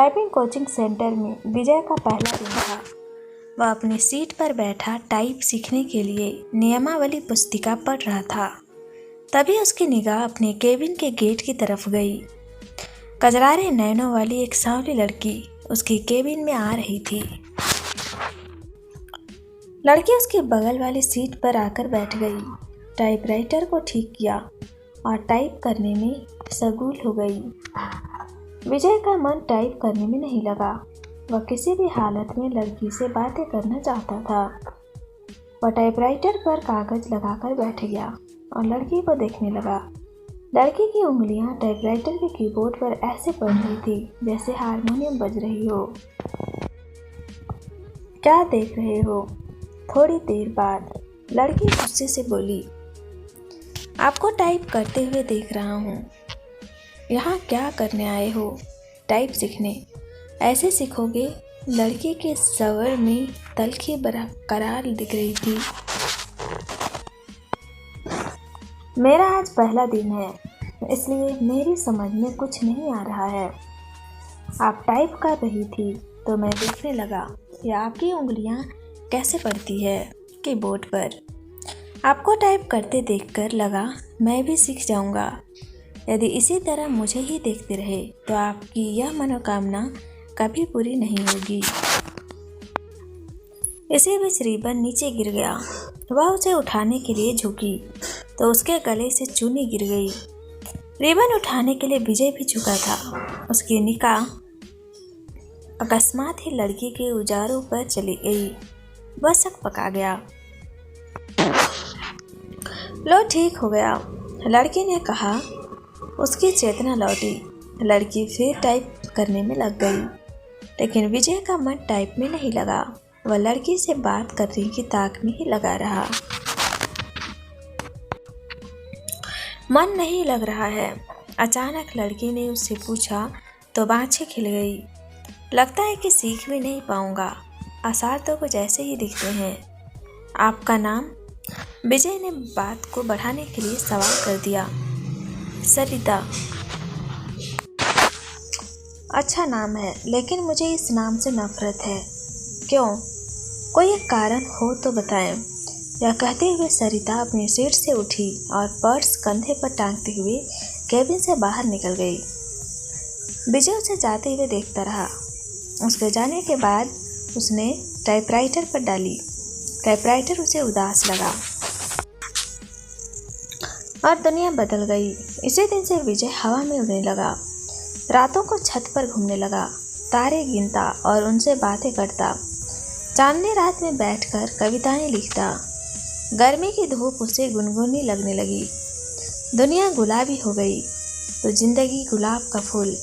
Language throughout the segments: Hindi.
टाइपिंग कोचिंग सेंटर में विजय का पहला दिन था। वह अपनी सीट पर बैठा टाइप सीखने के लिए नियमावली पुस्तिका पढ़ रहा था। तभी उसकी निगाह अपने केबिन के गेट की तरफ गई। कजरारे नैनों वाली एक सांवली लड़की उसकी केबिन में आ रही थी। लड़की उसके बगल वाली सीट पर आकर बैठ गई, टाइपराइटर को ठीक किया और टाइप करने में शगुल हो गई। विजय का मन टाइप करने में नहीं लगा। वह किसी भी हालत में लड़की से बातें करना चाहता था। वह टाइपराइटर पर कागज लगाकर बैठ गया और लड़की को देखने लगा। लड़की की उंगलियां टाइपराइटर के कीबोर्ड पर ऐसे पड़ रही थी जैसे हारमोनियम बज रही हो। क्या देख रहे हो? थोड़ी देर बाद लड़की गुस्से से बोली, आपको टाइप करते हुए देख रहा हूँ। यहाँ क्या करने आए हो? टाइप सीखने। ऐसे सीखोगे? लड़की के स्वर में तल्खी बरकरार दिख रही थी। मेरा आज पहला दिन है, इसलिए मेरी समझ में कुछ नहीं आ रहा है। आप टाइप कर रही थी तो मैं देखने लगा कि आपकी उंगलियां कैसे पड़ती है कीबोर्ड पर। आपको टाइप करते देखकर लगा मैं भी सीख जाऊंगा। यदि इसी तरह मुझे ही देखते रहे तो आपकी यह मनोकामना कभी पूरी नहीं होगी। इसी बीच रिबन नीचे गिर गया। वह उसे उठाने के लिए झुकी तो उसके गले से चुन्नी गिर गई। रिबन उठाने के लिए विजय भी झुका था। उसकी निगाह अकस्मात ही लड़की के उजारों पर चली गई। वह सकपका गया। लो, ठीक हो गया, लड़की ने कहा। उसकी चेतना लौटी। लड़की फिर टाइप करने में लग गई, लेकिन विजय का मन टाइप में नहीं लगा। वह लड़की से बात करने की ताक में ही लगा रहा। मन नहीं लग रहा है। अचानक लड़की ने उससे पूछा तो बाँछें खिल गई। लगता है कि सीख भी नहीं पाऊंगा। आसार तो कुछ ऐसे ही दिखते हैं। आपका नाम? विजय ने बात को बढ़ाने के लिए सवाल कर दिया। सरिता। अच्छा नाम है, लेकिन मुझे इस नाम से नफरत है। क्यों? कोई एक कारण हो तो बताएं। यह कहते हुए सरिता अपनी सीट से उठी और पर्स कंधे पर टांगते हुए केबिन से बाहर निकल गई। विजय उसे जाते हुए देखता रहा। उसके जाने के बाद उसने टाइपराइटर पर डाली। टाइपराइटर उसे उदास लगा और दुनिया बदल गई। इसी दिन से विजय हवा में उड़ने लगा। रातों को छत पर घूमने लगा, तारे गिनता और उनसे बातें करता। चांदनी रात में बैठकर कविताएं लिखता। गर्मी की धूप उसे गुनगुनी लगने लगी। दुनिया गुलाबी हो गई तो जिंदगी गुलाब का फूल।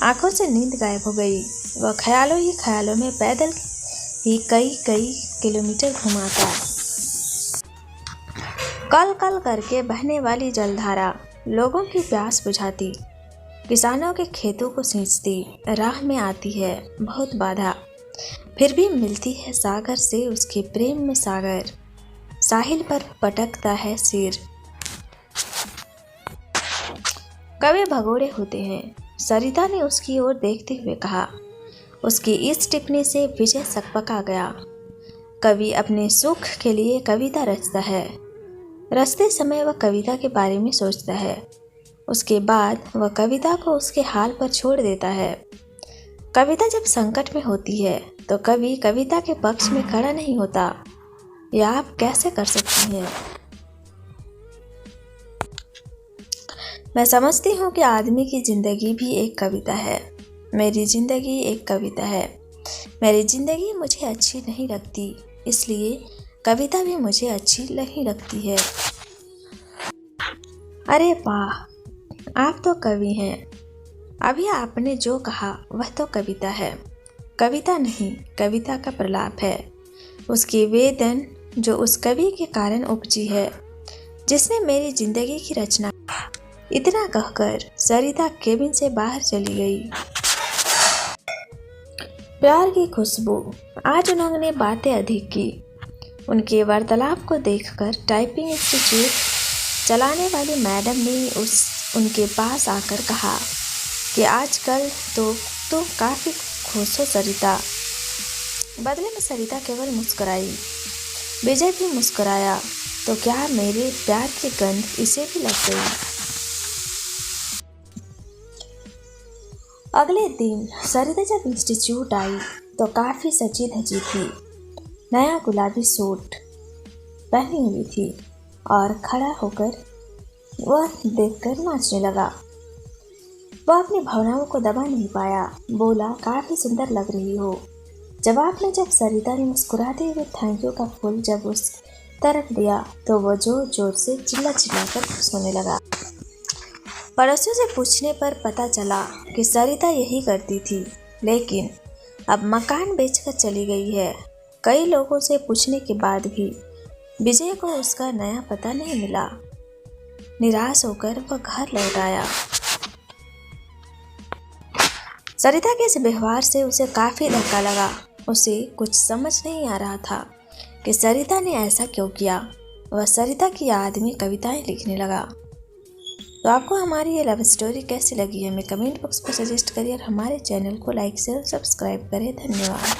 आंखों से नींद गायब हो गई। वह ख्यालों ही ख्यालों में पैदल ही कई किलोमीटर घुमाता। कल कल करके बहने वाली जलधारा लोगों की प्यास बुझाती, किसानों के खेतों को सींचती। राह में आती है बहुत बाधा, फिर भी मिलती है सागर से उसके प्रेम में सागर। साहिल पर पटकता है सिर। कभी भगोड़े होते हैं, सरिता ने उसकी ओर देखते हुए कहा। उसकी इस टिप्पणी से विजय सकपका गया। कवि अपने सुख के लिए कविता रचता है। रचते समय वह कविता के बारे में सोचता है। उसके बाद वह कविता को उसके हाल पर छोड़ देता है। कविता जब संकट में होती है तो कवि कविता के पक्ष में खड़ा नहीं होता। यह आप कैसे कर सकती हैं? मैं समझती हूँ कि आदमी की ज़िंदगी भी एक कविता है। मेरी ज़िंदगी एक कविता है। मेरी ज़िंदगी मुझे अच्छी नहीं लगती, इसलिए कविता भी मुझे अच्छी नहीं लगती है। अरे वाह, आप तो कवि हैं। अभी आपने जो कहा वह तो कविता है। कविता नहीं, कविता का प्रलाप है। उसकी वेदन जो उस कवि के कारण उपजी है जिसने मेरी जिंदगी की रचना। इतना कहकर सरिता केबिन से बाहर चली गई। प्यार की खुशबू। आज उन्होंने बातें अधिक की। उनके वार्तालाप को देखकर टाइपिंग इंस्टीट्यूट चलाने वाली मैडम ने उनके पास आकर कहा कि आजकल तो तो काफ़ी खुश हो सरिता। बदले में सरिता केवल मुस्कुराई। विजय भी मुस्कुराया। तो क्या मेरे प्यार की गंध इसे भी लग गई? अगले दिन सरिता जब इंस्टीट्यूट आई तो काफ़ी सजी धजी थी। नया गुलाबी सूट पहनी हुई थी और खड़ा होकर वह देखकर नाचने लगा। वह अपनी भावनाओं को दबा नहीं पाया। बोला, काफ़ी सुंदर लग रही हो। जवाब में जब सरिता ने मुस्कुराते हुए थैंक यू का फूल जब उस तरफ दिया तो वो जोर जोर से चिल्ला चिल्लाकर खुश होने लगा। पड़ोसियों से पूछने पर पता चला कि सरिता यही करती थी, लेकिन अब मकान बेचकर चली गई है। कई लोगों से पूछने के बाद भी विजय को उसका नया पता नहीं मिला। निराश होकर वह घर लौट आया। सरिता के इस व्यवहार से उसे काफ़ी धक्का लगा। उसे कुछ समझ नहीं आ रहा था कि सरिता ने ऐसा क्यों किया। वह सरिता की याद में कविताएं लिखने लगा। तो आपको हमारी ये लव स्टोरी कैसी लगी हमें कमेंट बॉक्स पर सजेस्ट करिए और हमारे चैनल को लाइक शेयर सब्सक्राइब करें। धन्यवाद।